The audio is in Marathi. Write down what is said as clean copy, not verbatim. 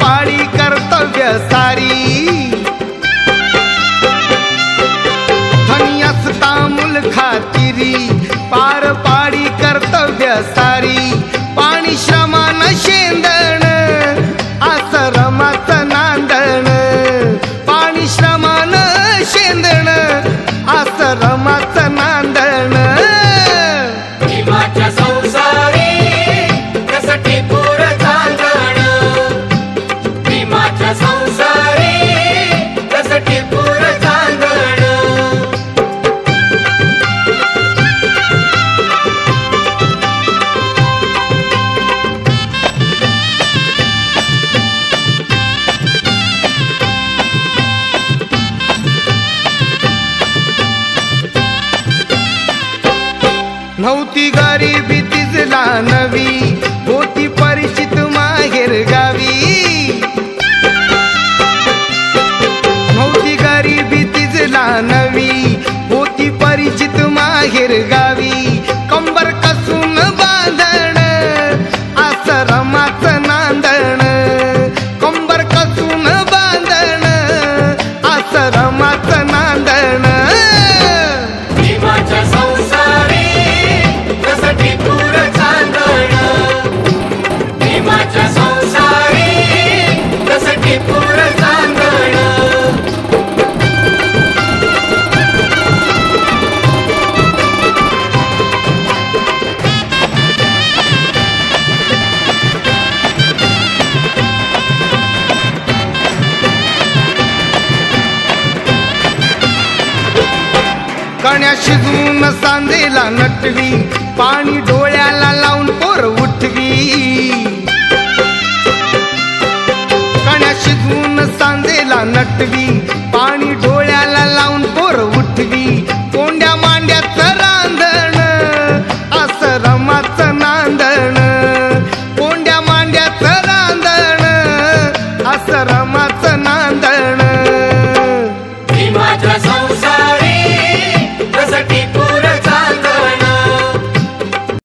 पाडी कर्तव्य सारी धनी असता मुलखा तिरी पार पाडी कर्तव्य सारी पाणी श्रमान शेंदण आश्रमाचं नांदण पाणी श्रमान शेंदण आश्रमाचं नांदण भीमाच्या संसारी कसं टिपूर चांदण भीमाच्या संसारी कसं टिपूर चांदण नव्हती गरिबी तिजला नवी होती परिचित माहेर गावी नव्हती गरिबी तिजला नवी होती परिचित माहेर गावी कंबर कसून बांधण आश्रमाचं नांदण कंबर कसून बांधण आश्रमाचं नांदण भीमाच्या संसारी कसं टिपूर चांदण भीमाच्या संसारी कसं टिपूर चांदण कण्या शिजवून सांजेला नटवी पाणी डोळ्याला लावून पोर उठवी कण्या शिजवून सांजेला नटवी